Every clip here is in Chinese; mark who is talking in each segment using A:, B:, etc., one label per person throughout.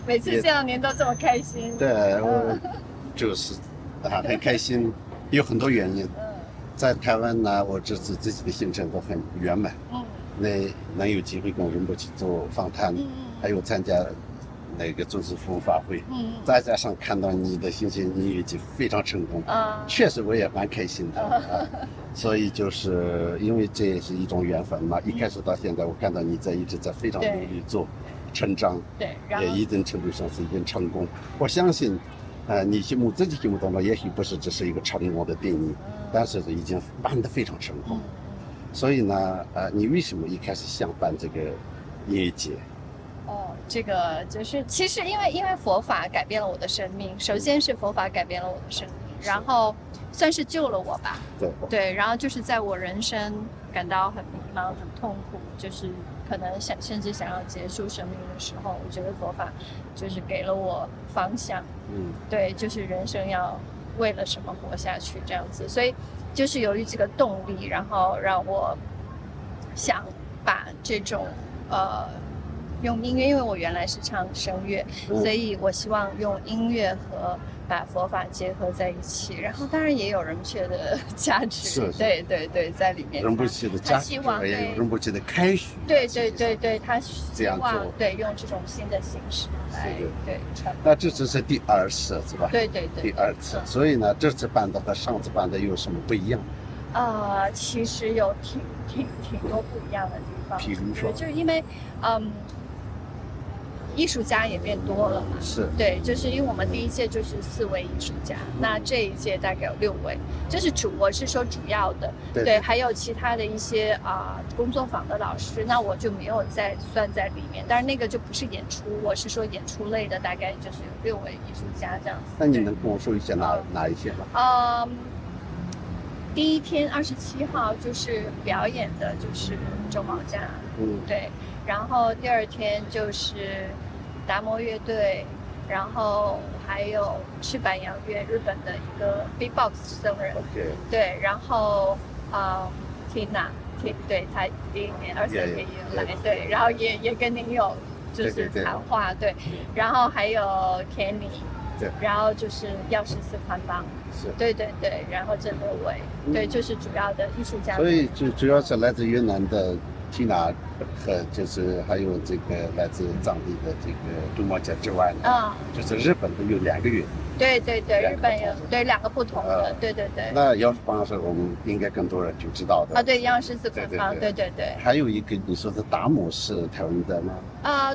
A: 每次见到您都这么开心。
B: 对，我就是很开心，有很多原因。在台湾呢，我这次自己的行程都很圆满。能有机会跟仁波切做访谈，还有参加那个宗师服务法会，再加上看到你的新鲜音乐节非常成功，确实我也蛮开心的所以就是因为这也是一种缘分嘛。一开始到现在，我看到你一直在非常努力做成长，
A: 对，
B: 也一定程度上是已经成功。我相信，你自己心目当中也许不是只是一个成功的定义，但是已经办得非常成功。所以呢，你为什么一开始想办这个音乐节？
A: 这个就是其实因为佛法改变了我的生命，首先是佛法改变了我的生命，然后算是救了我吧。对，然后就是在我人生感到很迷茫、很痛苦，就是可能甚至想要结束生命的时候，我觉得佛法就是给了我方向。对，就是人生要为了什么活下去这样子，所以就是由于这个动力，然后让我想把这种用音乐，因为我原来是唱声乐，所以我希望用音乐和把佛法结合在一起，然后当然也有仁波切的加持，对，在里面。
B: 仁波切的加持，也有仁波切的开始。对，
A: 他希望用这种新的形式来传播。
B: 那这只是第二次是吧？
A: 对，
B: 第二次。所以呢，这次办的和上次办的有什么不一样？
A: 其实有挺多不一样的地方。
B: 比如说，
A: 就是因为艺术家也变多了嘛，对，就是因为我们第一届就是4位艺术家，那这一届大概有6位，就是我是说主要的，对，还有其他的一些工作坊的老师，那我就没有再算在里面，但是那个就不是演出，我是说演出类的，大概就是有6位艺术家这样子。
B: 那你能跟我说一下哪一些
A: 吗？第一天27号就是表演的，就是周毛家，对，然后第2天就是达摩乐队，然后还有赤坂洋乐，日本的一个 B-box 僧人，对，然后Tina， 对，他第1年23天也有来，对，然后也跟您有就是谈话，对，然后还有 Kenny。然后就是药师寺宽邦，对，然后郑德伟，对，就是主要的艺术家。
B: 所以主要是来自越南的 Tina 和就是还有这个来自藏地的这个杜茂家之外呢，就是日本的有2个乐队。对，
A: 日本有2个不同的，对。
B: 那药师帮是我们应该更多人就知道的
A: 对，药师寺宽邦，对。
B: 还有一个你说的达摩是台湾的吗？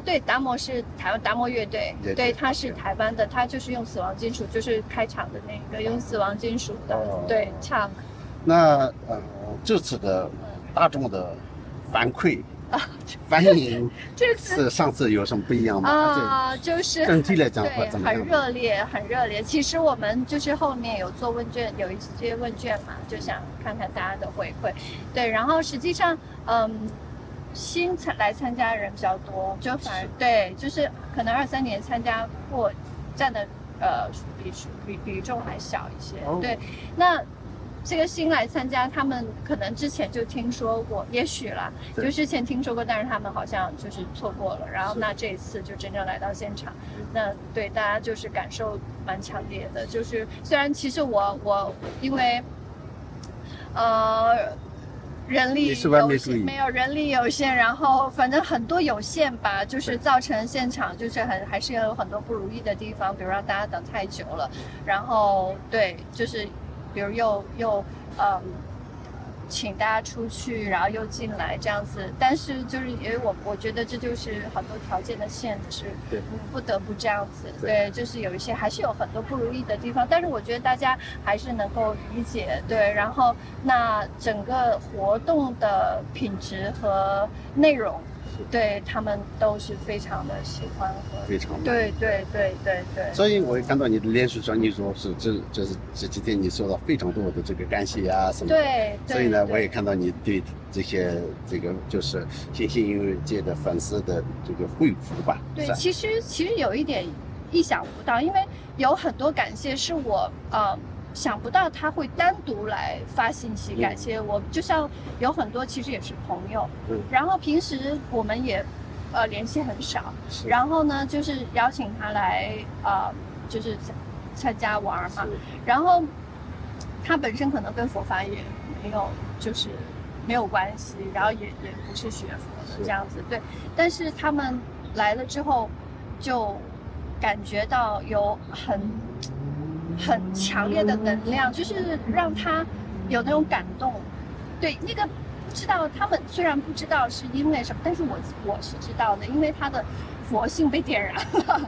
A: 对，达摩是台湾达摩乐队，对，他是台湾的，他就是用死亡金属，就是开场的那个用死亡金属的，对，唱。
B: 那这次的大众的反馈反应是上次有什么不一样吗？
A: 就是
B: 整体来讲怎么样？
A: 很热烈。其实我们就是后面有做问卷，有一些问卷嘛，就想看看大家的回馈。对，然后实际上新来参加的人比较多，就反而对，就是可能23年参加过占的比重还小一些。对，那这个新来参加，他们可能之前就听说过，也许啦，就之前听说过，但是他们好像就是错过了。然后那这一次就真正来到现场，那对大家就是感受蛮强烈的。就是虽然其实我因为人力没有人力有限，然后反正很多有限吧，就是造成现场就是还是有很多不如意的地方，比如让大家等太久了，然后对，就是比如又请大家出去，然后又进来这样子，但是就是因为我觉得这就是很多条件的限制，不得不这样子，对，就是有一些还是有很多不如意的地方，但是我觉得大家还是能够理解，对，然后那整个活动的品质和内容，对他们都是非常的喜欢和
B: 非常
A: 对。
B: 所以我也看到你的脸书上，你说是这几天你收到非常多的这个感谢啊什么的。
A: 对。
B: 所以呢，我也看到你对这些就是新兴音乐界的粉丝的这个回复吧。
A: 对，其实有一点意想不到，因为有很多感谢是我想不到他会单独来发信息感谢我，就像有很多其实也是朋友，然后平时我们也联系很少。然后呢，就是邀请他来就是参加玩嘛。然后他本身可能跟佛法也没有关系，然后也不是学佛的这样子，对。但是他们来了之后，就感觉到有很强烈的能量，就是让他有那种感动。对，那个不知道他们虽然不知道是因为什么，但是我是知道的，因为他的佛性被点燃了。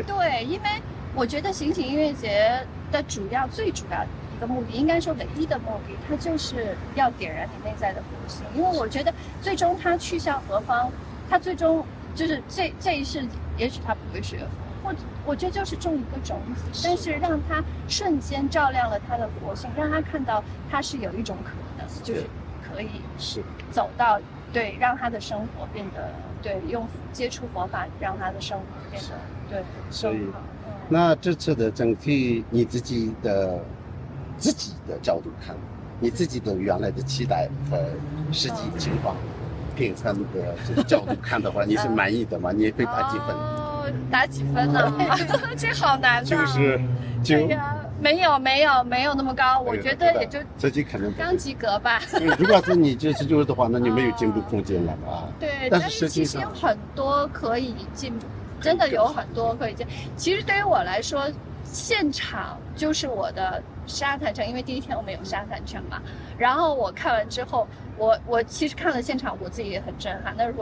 A: 对，因为我觉得醒醒音乐节的最主要一个目的，应该说唯一的目的，它就是要点燃你内在的佛性。因为我觉得最终他去向何方，他最终就是这一世，也许他不会学佛，我觉得就是种一个种子，但是让他瞬间照亮了他的佛性，让他看到他是有一种可能，就是可以走到对，让他的生活变得对，用接触佛法让他的生活变得对。
B: 所以，那这次的整体你自己的角度看，你自己的原来的期待和实际情况平衡的这个角度看的话，你是满意的吗？你会打几分？
A: 打几分呢？这好难的。
B: 就是
A: 对呀，没有那么高，我觉得也就
B: 自己可能
A: 刚及格吧。
B: 如果是你就是的话，那你没有进步空间了嘛？
A: 对，但是其实有很多可以进步，真的有很多可以进。其实对于我来说，现场就是我的沙滩城，因为第一天我们有沙滩城嘛。然后我看完之后，我其实看了现场，我自己也很震撼。那是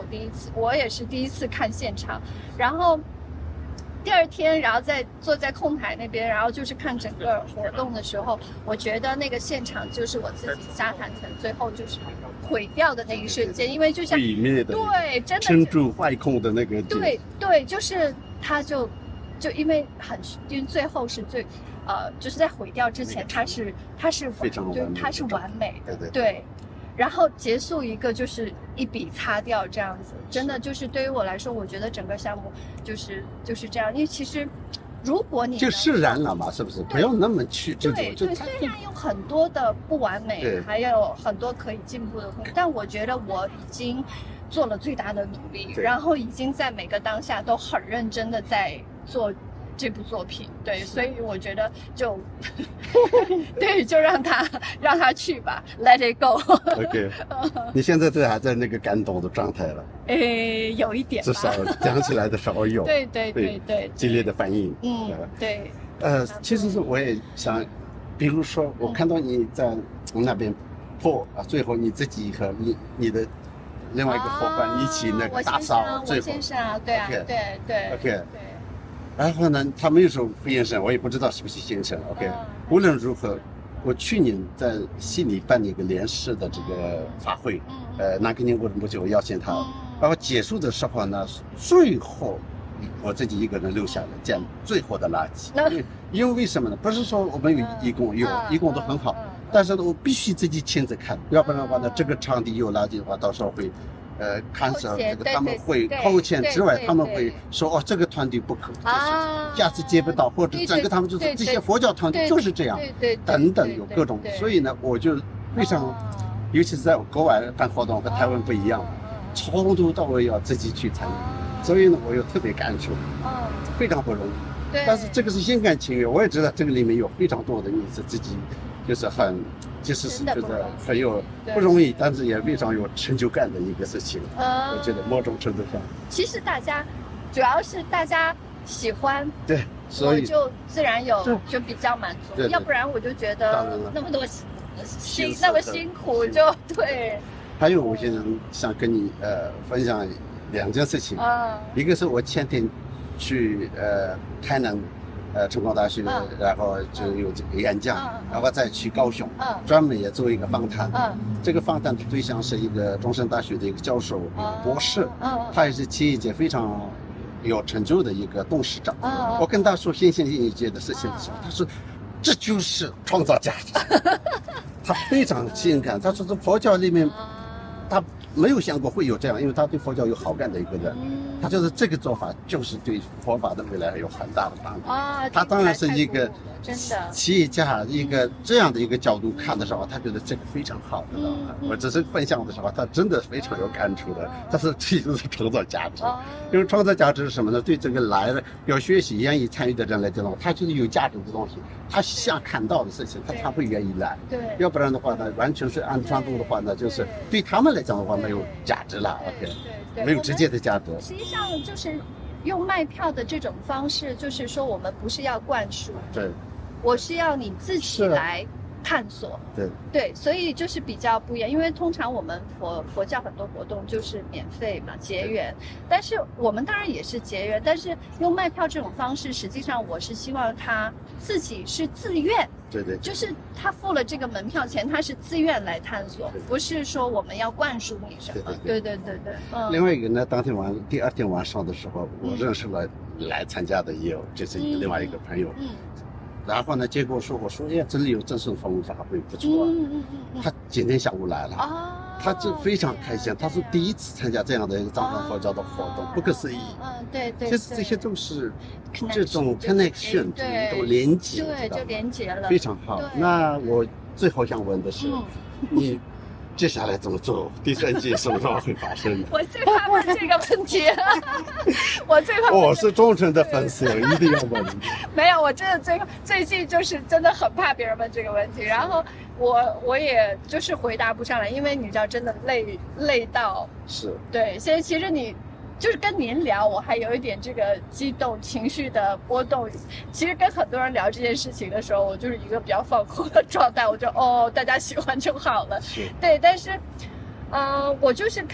A: 我也是第一次看现场。然后第二天，然后坐在控台那边，然后就是看整个活动的时候，我觉得那个现场就是我自己沙滩城最后就是毁掉的那一瞬间，因为就像
B: 毁灭的，
A: 对，真的
B: 撑住坏空的那个，
A: 对，就是他就因为最后是就是在毁掉之前，他是
B: 非常完美，
A: 他是完美的，对。然后结束一个就是一笔擦掉这样子，真的就是对于我来说，我觉得整个项目就是这样。因为其实如果你
B: 就释然了嘛，是不是？不要那么去
A: 对，虽然有很多的不完美，还有很多可以进步的空间，但我觉得我已经做了最大的努力，然后已经在每个当下都很认真的在做这部作品，对，所以我觉得就对，就让他去吧 ，Let it go。OK，
B: 你现在还在那个感动的状态了？
A: 有一点吧，
B: 至少讲起来的时候有。
A: 对，
B: 激烈的反应。
A: 对。
B: 其实是我也想，比如说我看到你在那边最后你自己和你的另外一个伙伴一起那个大扫，
A: 我先生啊，对啊，对。
B: OK。然后呢，他没有说现身，我也不知道是不是现身。OK，无论如何，我去年在悉尼办了一个联市的这个法会，南克宁国不就邀请他，然后结束的时候呢，最后我自己一个人留下来捡最后的垃圾。因为什么呢？不是说我们有义工都很好，但是呢，我必须自己亲自看，要不然的话呢，这个场地有垃圾的话，到时候会。看守这个他们会扣钱之外，他们会说这个团队不可，就是下次接不到，或者整个他们就是这些佛教团队就是这样，等等有各种，所以呢，我就非常，尤其是在国外办活动和台湾不一样，从头到尾要自己去参与，所以呢，我又特别感触，非常不容易。但是这个是心甘情愿，我也知道这个里面有非常多的你是自己，就是就是很有不容易，但是也非常有成就感的一个事情。我觉得某种程度上，
A: 其实主要是大家喜欢，
B: 对，所以
A: 我就自然就比较满足。要不然我就觉得那么多那么辛苦，就对。
B: 还有，我现在想跟你分享2件事情。一个是我前天去台南。成功大学，然后就有这个演讲，然后再去高雄，专门也做一个访谈。这个访谈的对象是一个中山大学的一个教授，一个博士，他也是企业界非常有成就的一个董事长。我跟他说新兴音乐界的事情的时候，他说这就是创造价值。他非常心感，他说这佛教里面，他没有想过会有这样，因为他对佛教有好感的一个人。他就是这个做法就是对佛法的未来有很大的帮助
A: 啊。
B: 他当然是一个
A: 真的
B: 企业家，一个这样的一个角度看的时候，他觉得这个非常好的。我只是分享的时候，他真的非常有感触的。但是其实是创造价值，因为创造价值是什么呢？对这个来的要学习、愿意参与的人来讲，他就是有价值的东西，他想看到的事情，他才会愿意来。
A: 对，
B: 要不然的话呢，完全是按传统的话呢，就是对他们来讲的话没有价值了。OK， 没有直接的价值。
A: 实际上就是用卖票的这种方式，就是说我们不是要灌输，
B: 对，
A: 我是要你自己来探索。对，所以就是比较不一样，因为通常我们佛教很多活动就是免费嘛，结缘，但是我们当然也是结缘，但是用卖票这种方式，实际上我是希望他自己是自愿。
B: 对，
A: 就是他付了这个门票钱，他是自愿来探索，不是说我们要灌输你什么。对。
B: 另外一个呢，第二天晚上的时候，我认识了来参加的也有，就是另外一个朋友。然后呢，结果我说，哎呀，这里有正式风法会不错。他今天下午来了。他就非常开心，他是第一次参加这样的一个藏传佛教的活动，不可思议。
A: 对。
B: 其实这些都是这种 connection， 这种连接，
A: 对，就连接了，
B: 非常好。那我最后想问的是，你接下来怎么做？第三季什么时候会发生？
A: 我最怕问这个问题，
B: 我是忠诚的粉丝，一定要问。
A: 没有，我真的最近就是真的很怕别人问这个问题，然后我也就是回答不上来，因为你知道，真的累到
B: 是。
A: 对，现在其实你。就是跟您聊，我还有一点这个激动情绪的波动。其实跟很多人聊这件事情的时候，我就是一个比较放空的状态，我就大家喜欢就好了。对，但是，我就是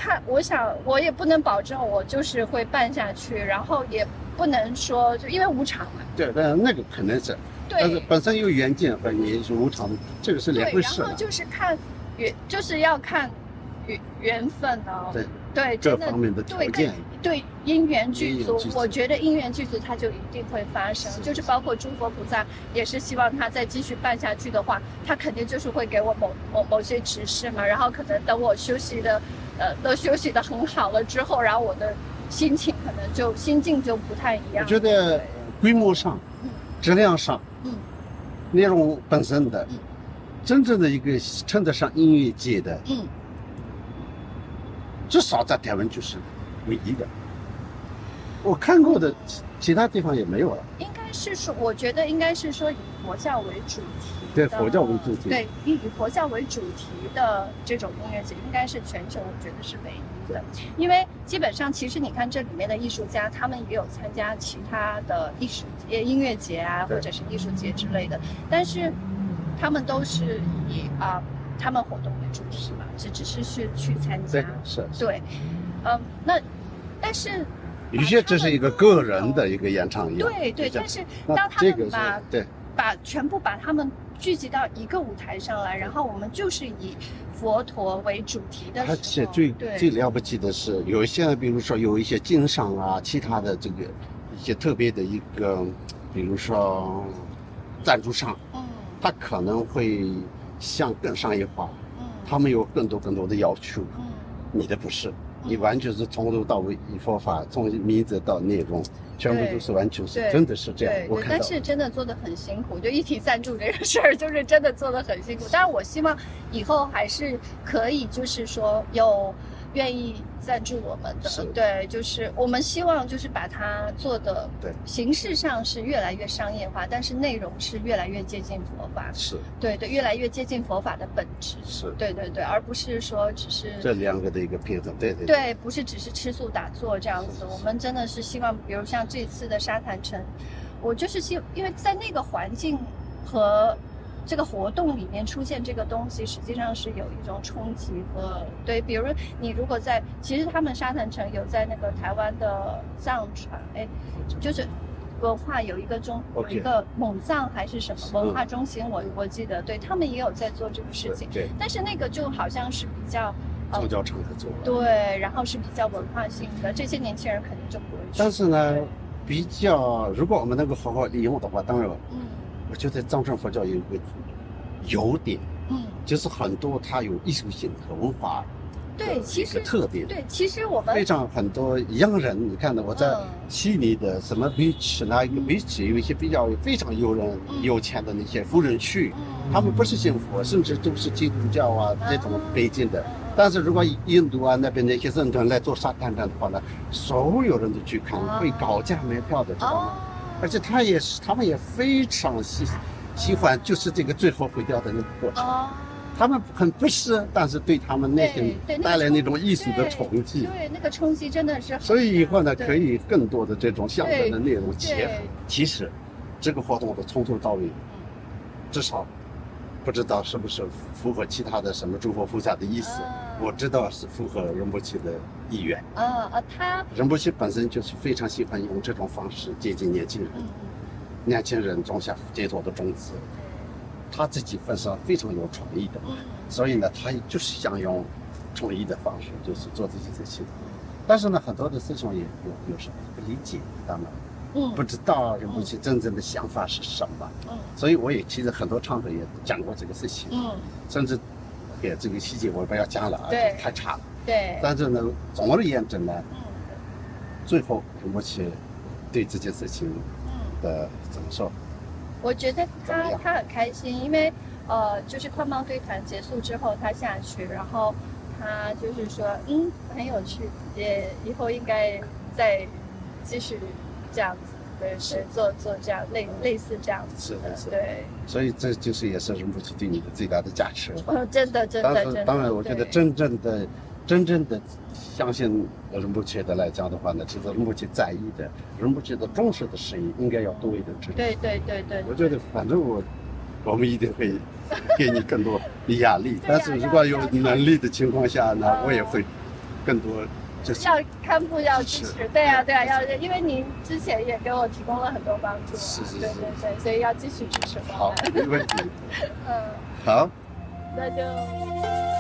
A: 我也不能保证我就是会办下去，然后也不能说就因为无常嘛。
B: 对，但那个可能是，但是本身有远见和你是无常的，这个是两回事。
A: 然后就是就是要看缘分哦。对，
B: 各方面的条件。
A: 对，因缘具足，我觉得因缘具足，它就一定会发生。就是包括诸佛菩萨，也是希望他再继续办下去的话，他肯定就是会给我某些指示嘛。然后可能等我都休息的很好了之后，然后我的心情可能心境就不太一样。
B: 我觉得规模上、质量上、内容本身的，真正的一个称得上音乐界的，至少在台湾就是唯一的，我看过的其他地方也没有了。
A: 应该是说，我觉得应该是说以佛教为主题。
B: 对，佛教为主题。
A: 对，以佛教为主题的这种音乐节，应该是全球我觉得是唯一的。因为基本上，其实你看这里面的艺术家，他们也有参加其他的音乐节啊，或者是艺术节之类的，但是他们都是以他们活动为主题嘛，只是去参加。
B: 是。
A: 对，但是
B: 有些这是一个个人的一个演唱一样。
A: 对，但是当他们全部把他们聚集到一个舞台上来，然后我们就是以佛陀为主题的时候，
B: 而且最了不起的是，有一些比如说有一些经商啊，其他的这个一些特别的一个，比如说赞助商，他可能会想更商业化，他们有更多的要求，你的不是，你完全是从头到尾以佛法，从名字到内容，全部都是完全是真的是这样。我看到，
A: 但是真的做得很辛苦，就一提赞助这个事儿，就是真的做得很辛苦。当然，我希望以后还是可以，就是说有愿意赞助我们的，对，就是我们希望就是把它做的，对，形式上是越来越商业化，但是内容是越来越接近佛法，
B: 是，
A: 对，越来越接近佛法的本质，
B: 是，
A: 对，而不是说只是
B: 这两个的一个平衡，
A: 对，不是只是吃素打坐这样子，我们真的是希望，比如像这次的沙滩城，我就是因为在那个环境和这个活动里面出现这个东西，实际上是有一种冲击和对，比如你如果其实他们沙滩城有在那个台湾的藏传，就是文化有一个蒙藏还是什么文化中心，我记得，对他们也有在做这个事情，
B: 对，
A: 但是那个就好像是比较
B: 宗教场合做，
A: 对，然后是比较文化性的，这些年轻人肯定就不会去。
B: 但是呢，如果我们能够好好利用的话，当然，我觉得藏传佛教有一个优点，就是很多它有艺术性和文化
A: 对，其实
B: 特点。
A: 对，其实我们
B: 非常很多洋人，你看到我在悉尼的什么 beach 那一个 beach 有一些非常有钱的那些富人区，他们不是信佛，甚至都是基督教啊这种背景的。但是如果印度啊那边那些人团来做沙滩站的话呢，所有人都去看，会高价买票的，知道吗？而且他们也非常喜欢，就是这个最后毁掉的那个过程。他们很不适，但是对他们那些带来那种艺术的冲击，
A: 对那个冲击真的是。
B: 所以以后呢，可以更多的这种相关的内容结合。其实，这个活动的从头到尾，至少不知道是不是符合其他的什么诸佛菩萨的意思。我知道是符合仁波切的意愿。仁波切本身就是非常喜欢用这种方式接近年轻人，年轻人种下杰作的种子。他自己本身非常有创意的，所以呢，他就是想用创意的方式，就是做这些事情。但是呢，很多的师兄也有时候不理解，当然，不知道仁波切真正的想法是什么。所以我也其实很多场合也讲过这个事情，甚至给这个细节我不要讲了，太长了。
A: 对。
B: 但是呢，总而言之呢，最后仁波切对这件事情的怎么说？
A: 我觉得他很开心，因为就是宽邦对谈结束之后，他下去，然后他就是说，很有趣，也以后应该再继续这样子，对，做这样类似这样子的，对。所
B: 以这就是也是仁波切对你的最大的价值。
A: 真的。
B: 当然，我觉得真正的相信仁波切的来讲的话呢，其实仁波切在意的、仁波切的重视的事宜，应该要多一点知道。
A: 对。
B: 我觉得反正我们一定会给你更多的压力，但是如果有能力的情况下呢，我也会更多就是
A: 要看步要支持。对啊，要，因为您之前也给我提供了很多帮助。
B: 是。
A: 对，所以要继续支持我们。
B: 好，没问题。好，
A: 那就。